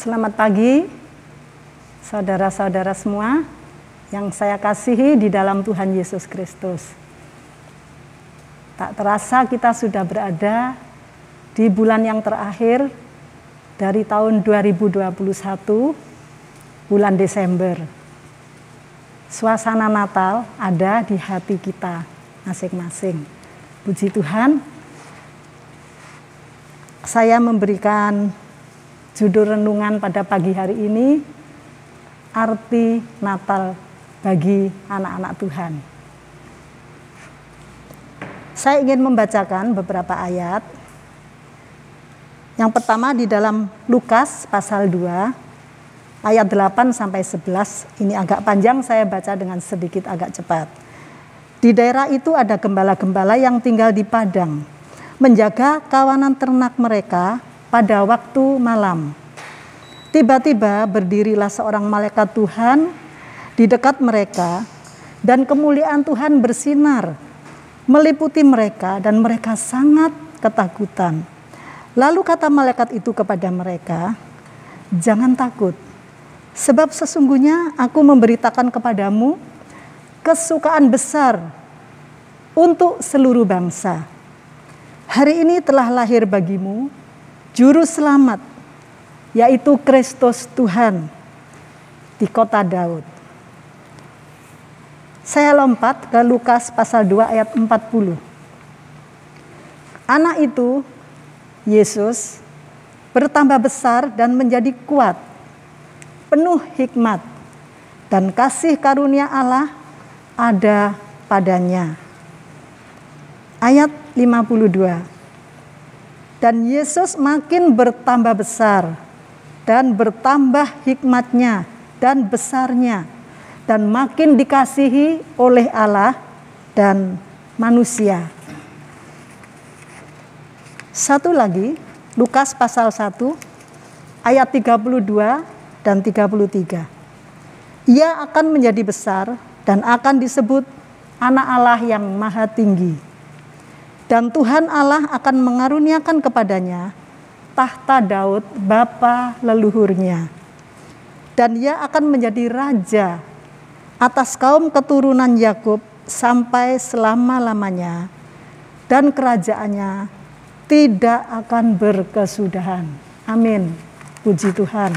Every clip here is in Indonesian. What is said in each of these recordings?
Selamat pagi, saudara-saudara semua yang saya kasihi di dalam Tuhan Yesus Kristus. Tak terasa kita sudah berada di bulan yang terakhir dari tahun 2021, bulan Desember. Suasana Natal ada di hati kita masing-masing. Puji Tuhan, saya memberikan judul renungan pada pagi hari ini, arti Natal bagi anak-anak Tuhan. Saya ingin membacakan beberapa ayat. Yang pertama di dalam Lukas pasal 2, ayat 8 sampai 11. Ini agak panjang, saya baca dengan sedikit agak cepat. Di daerah itu ada gembala-gembala yang tinggal di padang, menjaga kawanan ternak mereka pada waktu malam. Tiba-tiba berdirilah seorang malaikat Tuhan di dekat mereka, dan kemuliaan Tuhan bersinar meliputi mereka, dan mereka sangat ketakutan. Lalu kata malaikat itu kepada mereka, "Jangan takut, sebab sesungguhnya aku memberitakan kepadamu kesukaan besar untuk seluruh bangsa. Hari ini telah lahir bagimu Juru Selamat, yaitu Kristus Tuhan di kota Daud." Saya lompat ke Lukas pasal 2 ayat 40. Anak itu, Yesus, bertambah besar dan menjadi kuat, penuh hikmat, dan kasih karunia Allah ada padanya. Ayat 52. Dan Yesus makin bertambah besar dan bertambah hikmatnya dan besarnya, dan makin dikasihi oleh Allah dan manusia. Satu lagi, Lukas pasal 1 ayat 32 dan 33. Ia akan menjadi besar dan akan disebut Anak Allah yang Maha Tinggi. Dan Tuhan Allah akan mengaruniakan kepadanya tahta Daud bapa leluhurnya. Dan ia akan menjadi raja atas kaum keturunan Yakub sampai selama-lamanya, dan kerajaannya tidak akan berkesudahan. Amin. Puji Tuhan.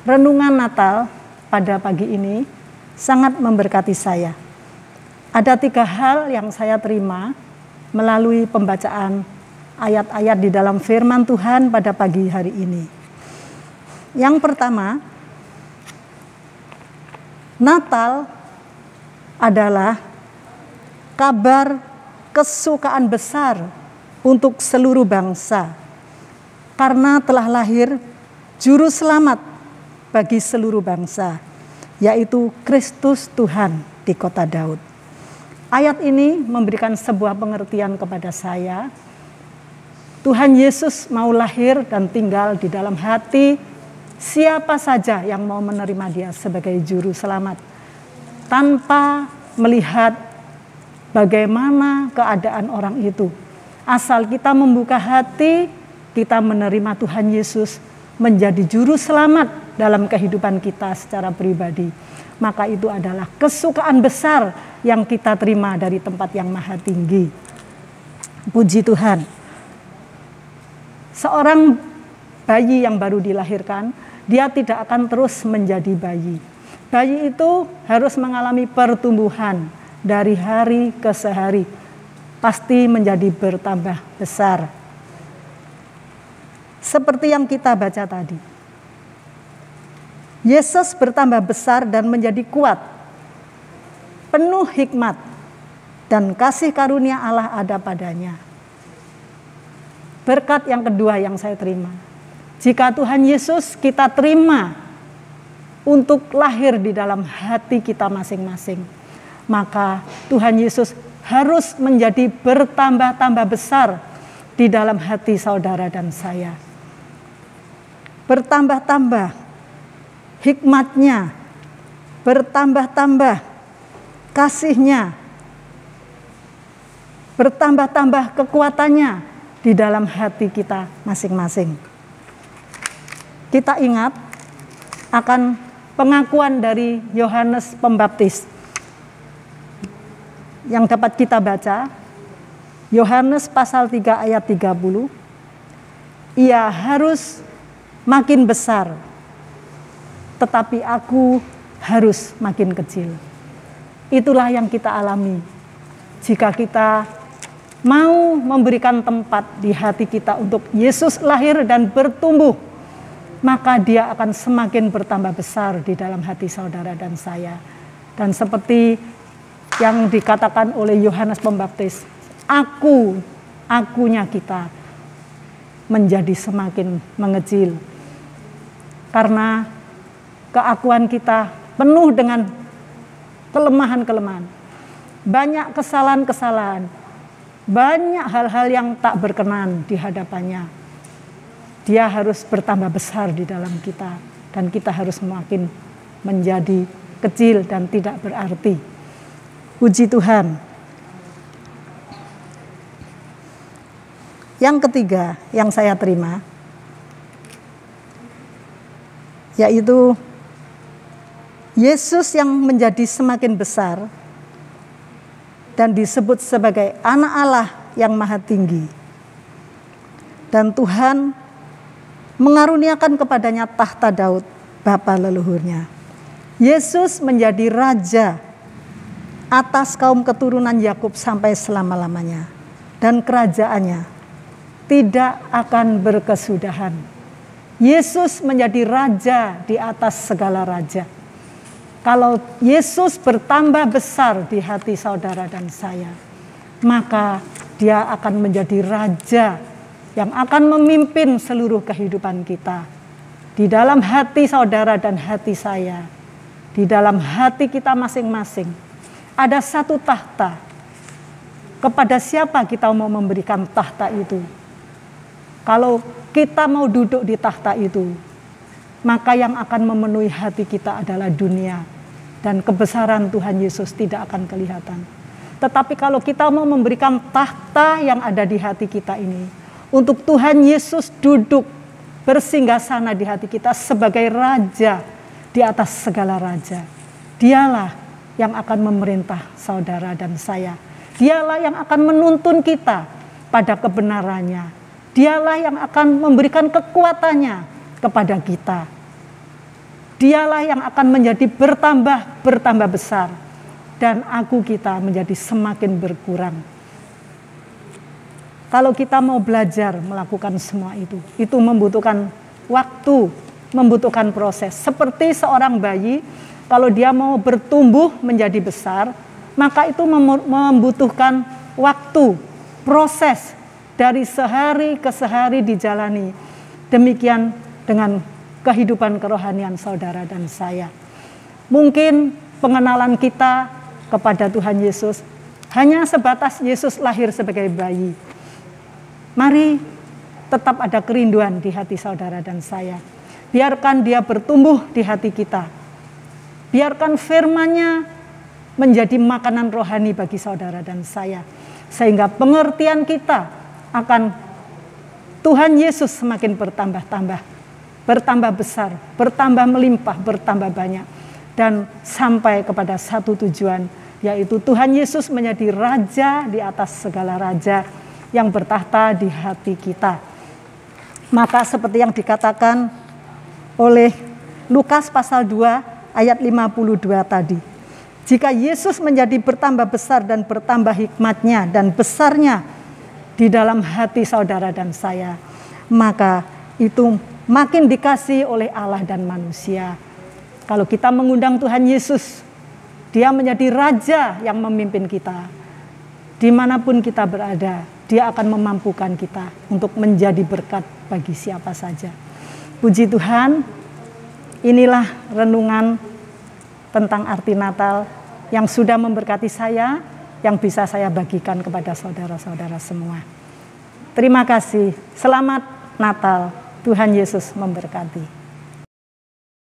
Renungan Natal pada pagi ini sangat memberkati saya. Ada 3 hal yang saya terima melalui pembacaan ayat-ayat di dalam firman Tuhan pada pagi hari ini. Yang pertama, Natal adalah kabar kesukaan besar untuk seluruh bangsa, karena telah lahir Juru Selamat bagi seluruh bangsa, yaitu Kristus Tuhan di kota Daud. Ayat ini memberikan sebuah pengertian kepada saya. Tuhan Yesus mau lahir dan tinggal di dalam hati siapa saja yang mau menerima dia sebagai Juru Selamat, tanpa melihat bagaimana keadaan orang itu. Asal kita membuka hati, kita menerima Tuhan Yesus menjadi Juru Selamat dalam kehidupan kita secara pribadi, maka itu adalah kesukaan besar yang kita terima dari tempat yang maha tinggi. Puji Tuhan. Seorang bayi yang baru dilahirkan, dia tidak akan terus menjadi bayi. Bayi itu harus mengalami pertumbuhan dari hari ke sehari, pasti menjadi bertambah besar. Seperti yang kita baca tadi, Yesus bertambah besar dan menjadi kuat, penuh hikmat, dan kasih karunia Allah ada padanya. Berkat yang kedua yang saya terima, jika Tuhan Yesus kita terima untuk lahir di dalam hati kita masing-masing, maka Tuhan Yesus harus menjadi bertambah-tambah besar di dalam hati saudara dan saya. Bertambah-tambah hikmatnya, bertambah-tambah kasihnya, bertambah-tambah kekuatannya di dalam hati kita masing-masing. kita ingat akan pengakuan dari Yohanes Pembaptis yang dapat kita baca. Yohanes pasal 3 ayat 30. Ia harus makin besar, tetapi aku harus makin kecil. Itulah yang kita alami jika kita mau memberikan tempat di hati kita untuk Yesus lahir dan bertumbuh, maka Dia akan semakin bertambah besar di dalam hati saudara dan saya. Dan seperti yang dikatakan oleh Yohanes Pembaptis, akunya kita menjadi semakin mengecil. Karena keakuan kita penuh dengan kelemahan-kelemahan, banyak kesalahan-kesalahan, banyak hal-hal yang tak berkenan di hadapannya. Dia harus bertambah besar di dalam kita, dan kita harus semakin menjadi kecil dan tidak berarti. Puji Tuhan. Yang ketiga yang saya terima, yaitu Yesus yang menjadi semakin besar dan disebut sebagai anak Allah yang maha tinggi. Dan Tuhan mengaruniakan kepadanya tahta Daud, bapa leluhurnya. Yesus menjadi raja atas kaum keturunan Yakub sampai selama-lamanya. Dan kerajaannya tidak akan berkesudahan. Yesus menjadi raja di atas segala raja. Kalau Yesus bertambah besar di hati saudara dan saya, maka Dia akan menjadi raja yang akan memimpin seluruh kehidupan kita. Di dalam hati saudara dan hati saya, di dalam hati kita masing-masing, ada satu tahta. Kepada siapa kita mau memberikan tahta itu? Kalau kita mau duduk di tahta itu, maka yang akan memenuhi hati kita adalah dunia, dan kebesaran Tuhan Yesus tidak akan kelihatan. Tetapi kalau kita mau memberikan tahta yang ada di hati kita ini, untuk Tuhan Yesus duduk bersinggasana di hati kita sebagai raja di atas segala raja, Dialah yang akan memerintah saudara dan saya. Dialah yang akan menuntun kita pada kebenarannya. Dialah yang akan memberikan kekuatannya kepada kita. Dialah yang akan menjadi bertambah besar, dan aku kita menjadi semakin berkurang. Kalau kita mau belajar melakukan semua itu membutuhkan waktu, membutuhkan proses. Seperti seorang bayi, kalau dia mau bertumbuh menjadi besar, maka itu membutuhkan waktu, proses dari sehari ke sehari dijalani. Demikian dengan kehidupan kerohanian saudara dan saya. Mungkin pengenalan kita kepada Tuhan Yesus hanya sebatas Yesus lahir sebagai bayi. Mari tetap ada kerinduan di hati saudara dan saya. Biarkan Dia bertumbuh di hati kita. Biarkan firman-Nya menjadi makanan rohani bagi saudara dan saya. Sehingga pengertian kita akan Tuhan Yesus semakin bertambah-tambah, bertambah besar, bertambah melimpah, bertambah banyak. Dan sampai kepada satu tujuan, yaitu Tuhan Yesus menjadi raja di atas segala raja yang bertahta di hati kita. Maka seperti yang dikatakan oleh Lukas pasal 2 ayat 52 tadi. Jika Yesus menjadi bertambah besar dan bertambah hikmatnya dan besarnya di dalam hati saudara dan saya, maka itu makin dikasihi oleh Allah dan manusia. Kalau kita mengundang Tuhan Yesus, Dia menjadi raja yang memimpin kita. Dimanapun kita berada, Dia akan memampukan kita untuk menjadi berkat bagi siapa saja. Puji Tuhan, inilah renungan tentang arti Natal yang sudah memberkati saya, yang bisa saya bagikan kepada saudara-saudara semua. Terima kasih, selamat Natal, Tuhan Yesus memberkati.